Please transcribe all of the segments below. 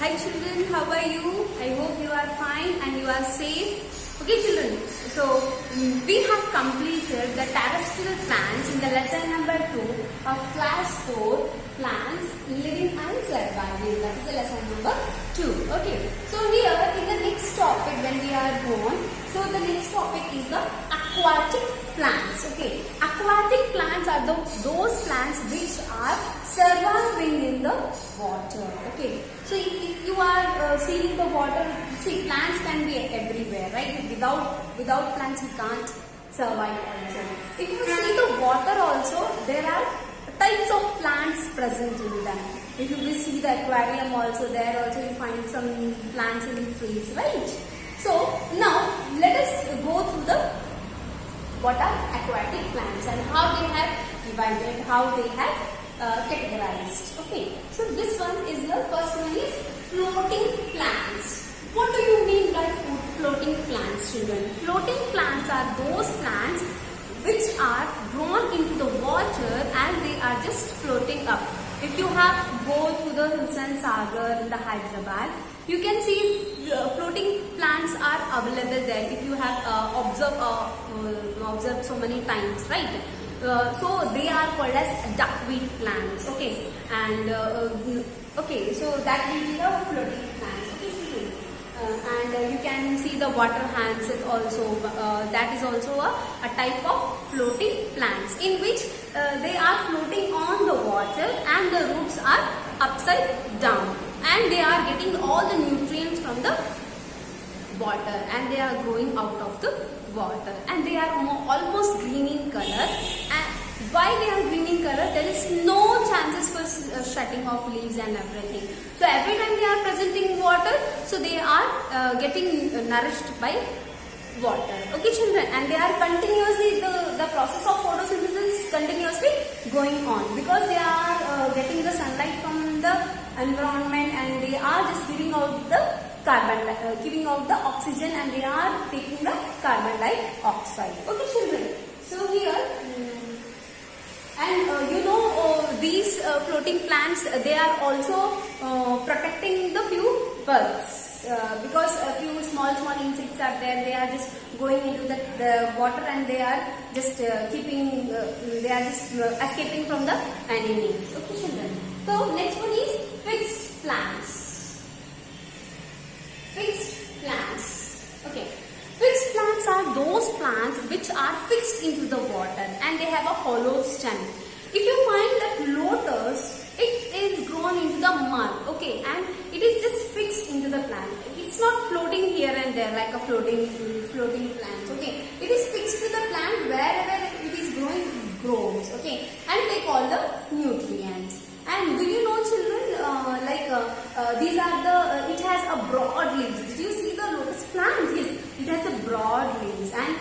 Hi children, how are you? I hope you are fine and you are safe. Okay children, so we have completed the terrestrial plants in the lesson number 2 of class 4, plants living and surviving. That is the lesson number 2. Okay, so here in the next topic when we are going, so the next topic is the aquatic plants. Okay, aquatic plants are those plants which are surviving in the water. Okay, so if you are seeing the water, see plants can be everywhere, right? Without plants we can't survive also. If you see the water also, there are types of plants present in them. If you will see the aquarium also, there also you find some plants in trees, right? So now let us go through the what are aquatic plants and how they have divided, how they have categorized. Okay, so this one is the first one is floating plants. What do you mean by floating plants, children? Floating plants are those plants which are grown into the water and they are just floating up. If you have go to the Hussain Sagar in the Hyderabad, you can see floating plants are available there. If you have observed so many times, right? So they are called as duckweed plants. Okay, and okay, so that will be the floating plants. Okay, and you can see the water hands also. That is also a type of floating plants in which they are floating on the water and the roots are upside down and they are getting all the nutrients from the water and they are growing out of the water and they are almost green in color. And why they are green in color? There is no chances for shutting off leaves and everything. So every time they are present in water, so they are getting nourished by water. Okay children, and they are continuously, the process of photosynthesis is continuously going on because they are getting the sunlight from the environment and they are just giving out the giving out the oxygen and they are taking the carbon dioxide. Okay children, so here and you know these floating plants, they are also protecting the few bugs because a few small insects are there. They are just going into the water and they are just keeping they are just escaping from the enemies. Okay children, so next one is fixed plants. Fixed plants. Okay, fixed plants are those plants which are fixed into the water and they have a hollow stem. If you find that lotus, it is grown into the mud, okay, and it is just fixed into the plant. It's not floating here and there like a floating plant, okay. It is fixed to the plant wherever it is growing, it grows, okay, and take all the nutrients. And do you know children, these are the, it has a broad leaves. Did you see the lotus plant? Yes, it has a broad leaves and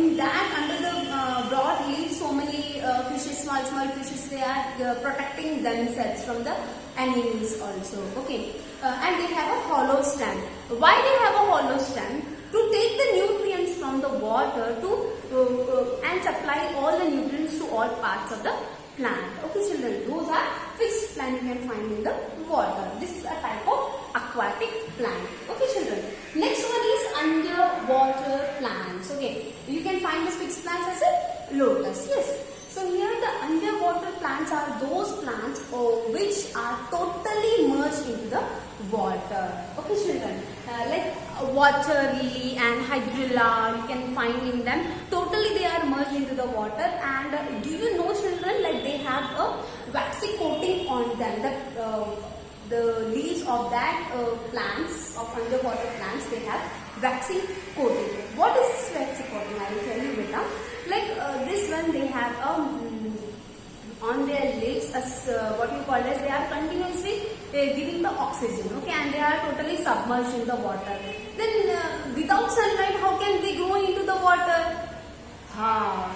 in that under the broad leaves so many fishes, small fishes, they are protecting themselves from the enemies also. Okay, and they have a hollow stem. Why they have a hollow stem? To take the nutrients from the water to and supply all the nutrients to all parts of the plant. Okay children, those are fixed plants you can find in the water. This is a type of aquatic plant. Okay children, next one is underwater plants. Okay, you can find this fixed plants as a lotus. Yes, so here the underwater plants are those plants which are totally merged into the water. Okay children, like water lily and hydrilla, you can find in them. Totally they are merged into the water. And do you know children, like they have a waxy coating on them. The leaves of that plants, of underwater plants, they have waxy coating. What is this waxy coating? I will tell you beta. Like this one, they have on their leaves as what you call as, they are continuously giving the oxygen, okay, and they are totally submerged in the water. Then without sunlight, how can they grow into the water?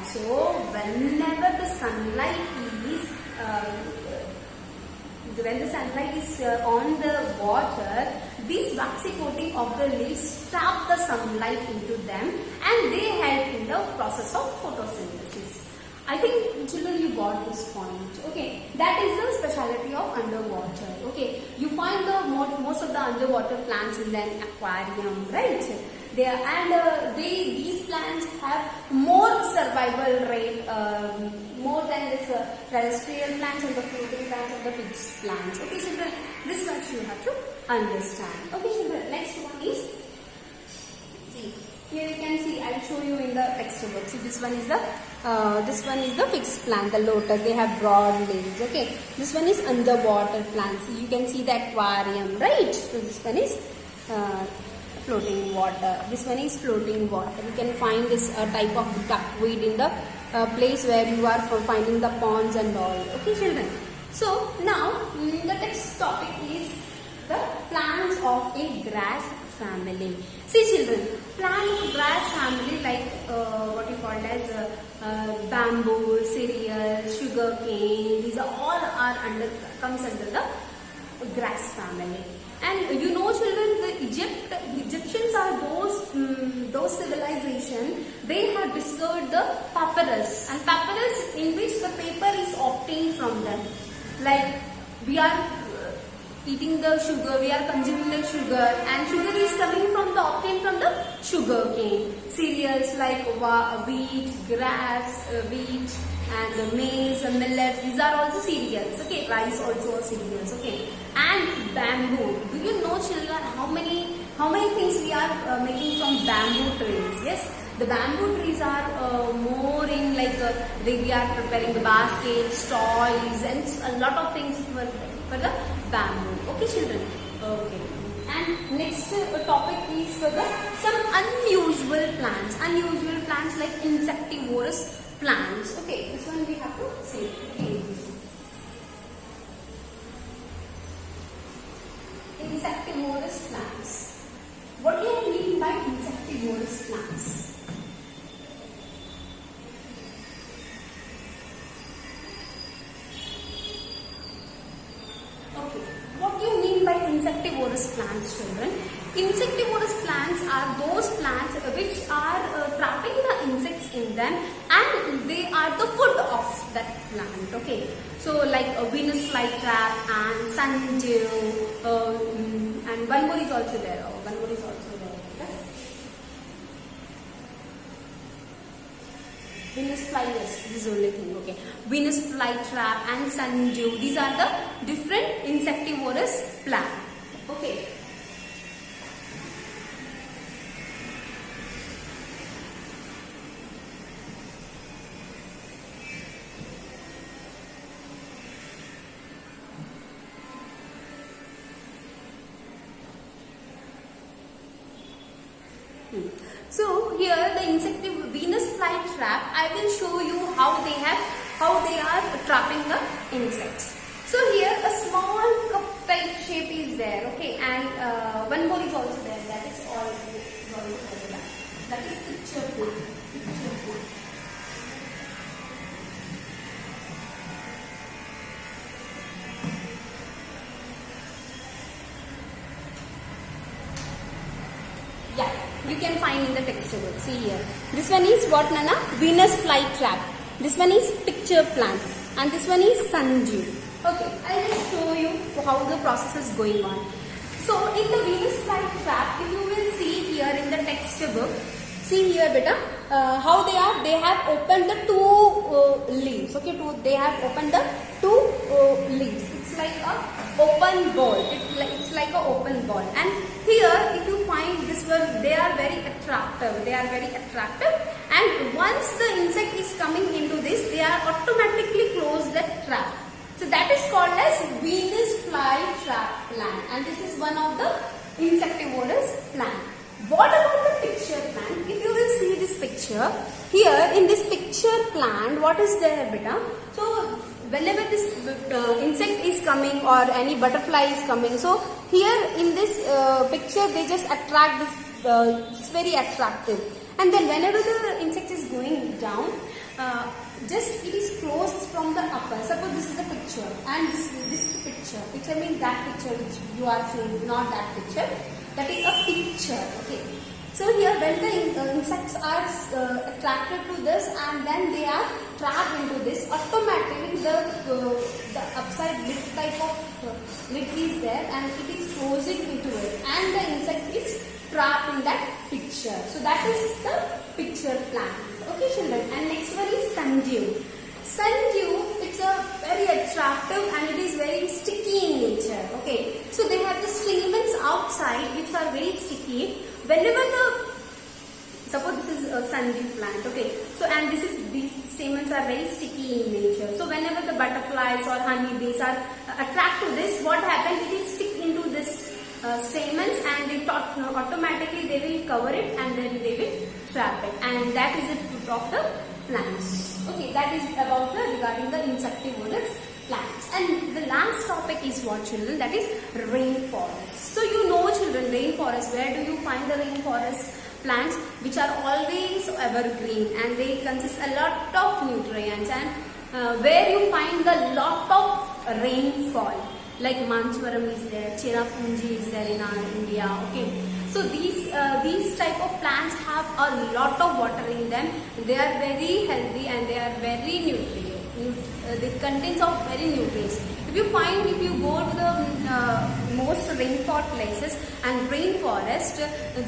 So whenever the sunlight is on the water, this waxy coating of the leaves trap the sunlight into them and they help in the process of photosynthesis. I I think children you got this point. Okay, that is the speciality of underwater. Okay, you find the most of the underwater plants in an aquarium, right? These plants have more survival rate, more than this terrestrial plants and the floating plants and the fixed plants. Okay, children, this much you have to understand. Okay, children, next one is, see, here you can see, I'll show you in the textbook. See, this one is the fixed plant, the lotus. They have broad leaves. Okay, this one is underwater plants. You can see the aquarium, right? So this one is floating water. This one is floating water. You can find this type of duckweed in the place where you are finding the ponds and all. Okay, children. So now the next topic is the plants of a grass family. See, children, plants of grass family like what you call as bamboo, cereal, sugar cane. These are all comes under the grass family. And you know, children, the Egyptians are those civilization. They have discovered the papyrus, and papyrus in which the paper is obtained from them. Like we are eating the sugar, we are consuming the sugar, and sugar is coming from obtained from the sugar cane. Cereals like wheat, grass, wheat, and maize, millet. These are also cereals. Okay, rice also are cereals. Okay, and bamboo. Do you know, children, how many things we are making from bamboo trees? Yes, the bamboo trees are more in like we are preparing the baskets, toys, and a lot of things for the bamboo. Okay, children. Okay. And next topic is for some unusual plants. Unusual plants like insectivorous plants. Okay, this one we have to say. Okay. Insectivorous plants. What do you mean by insectivorous plants? Okay, what do you mean by insectivorous plants, children? Insectivorous plants are those plants which are trapping the insects in them, and they are the food of that plant. Okay, so like a Venus flytrap and sundew, and one more is also there. One more is also there. Okay? Venus fly, yes, this is the only thing. Okay, Venus flytrap and sundew. These are the different insectivorous plants. Okay. So here the Venus flytrap, I will show you how they are trapping the insects. So here a small cup type shape is there, okay, and one more is also there. That is all. That is picture book. Yeah, you can find in the textbook. See here. This one is what, Nana? Venus flytrap. This one is picture plant. And this one is sundew. Okay, I'll just show you how the process is going on. So, in the Venus flytrap, if you will see here in the textbook, see here, beta, how they are. They have opened the two leaves. Okay, they have opened the two leaves. It's like a open ball. It's like a open ball. And here, if you find this one, they are very attractive. They are very attractive. And once the insect is coming into this, they are automatically close the trap. So that is called as Venus flytrap plant. And this is one of the insectivorous plant. What about the picture plant? If you will see this picture, here in this picture plant, what is there, beta? So whenever this insect is coming or any butterfly is coming, so here in this picture they just attract this, it's very attractive. And then whenever the insect is going down, just it is closed from the upper. Suppose this is a picture and this picture. Picture means that picture which you are seeing, not that picture. That is a picture. Okay. So here when the insects are attracted to this and then they are trapped into this, automatically the upside lid type of lid is there and it is closing into it and the insect is trapped in that picture. So that is the picture plant. Okay children, and next one is sundew. Sundew, it's a very attractive and it is very sticky in nature. Okay, so they have the stamens outside which are very sticky. Whenever suppose this is a sundew plant, okay, so and these stamens are very sticky in nature. So whenever the butterflies or honeybees are attract to this, what happens? It is stick into this stamens and they automatically they will cover it and then they will trap it, and that is the fruit of the plants. Okay, that is about regarding the insectivorous plants. And the last topic is what children? That is rainforest. So you know children, rainforest, where do you find the rainforest plants? Which are always evergreen and they consist a lot of nutrients, and where you find the lot of rainfall, like Manchvaram is there, Cherrapunji is there in our India. Okay, so these type of plants have a lot of water in them. They are very healthy and they are very they contains of very nutrients. If you go to the most rainfall places and rainforest,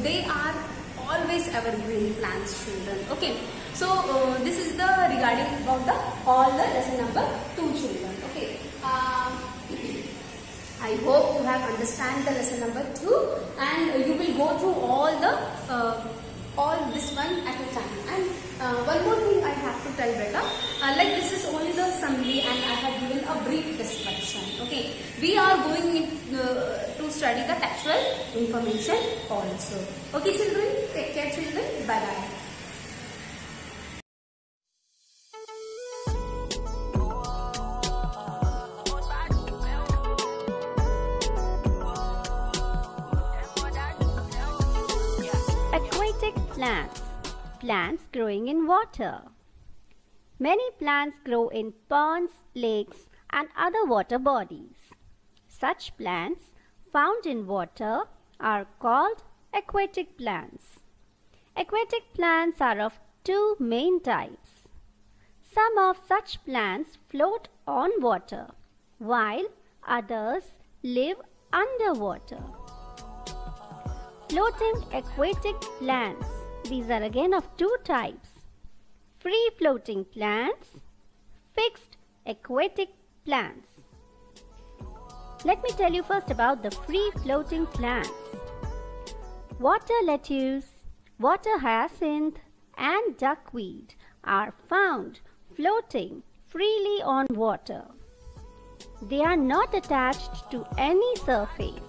they are always evergreen plants children. Okay, so this is the regarding about all the lesson number 2 children. Okay, I hope you have understand the lesson number 2 and you will go through all this one at a time. And one more thing I have to tell beta, like this is only the summary and I have given a brief description. Okay, we are going to study the textual information also. Okay children, take care children, bye bye. Aquatic plants. Plants growing in water. Many plants grow in ponds, lakes, and other water bodies. Such plants found in water are called aquatic plants. Aquatic plants are of two main types. Some of such plants float on water, while others live underwater. Floating aquatic plants. These are again of two types. Free floating plants, fixed aquatic plants. Let me tell you first about the free floating plants. Water lettuce, water hyacinth, and duckweed are found floating freely on water. They are not attached to any surface.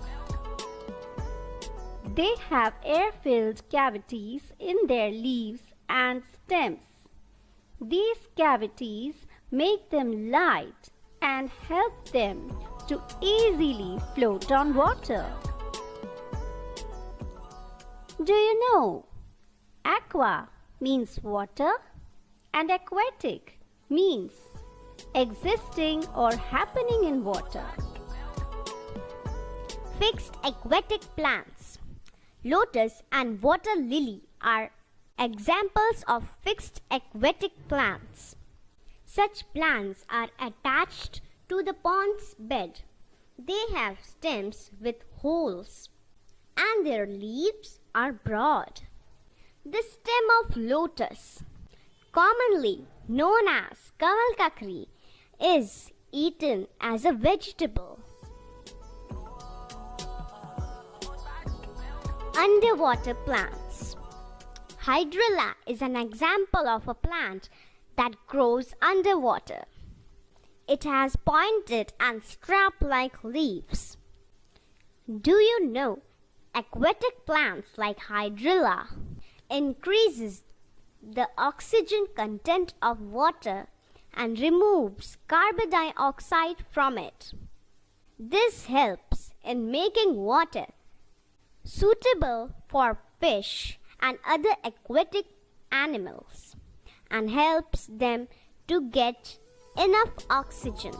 They have air-filled cavities in their leaves and stems. These cavities make them light and help them to easily float on water. Do you know? Aqua means water and aquatic means existing or happening in water. Fixed aquatic plants. Lotus and water lily are examples of fixed aquatic plants. Such plants are attached to the pond's bed. They have stems with holes and their leaves are broad. The stem of lotus, commonly known as kamal kakri, is eaten as a vegetable. Underwater plants. Hydrilla is an example of a plant that grows underwater. It has pointed and strap-like leaves. Do you know aquatic plants like hydrilla increases the oxygen content of water and removes carbon dioxide from it. This helps in making water suitable for fish and other aquatic animals and helps them to get enough oxygen.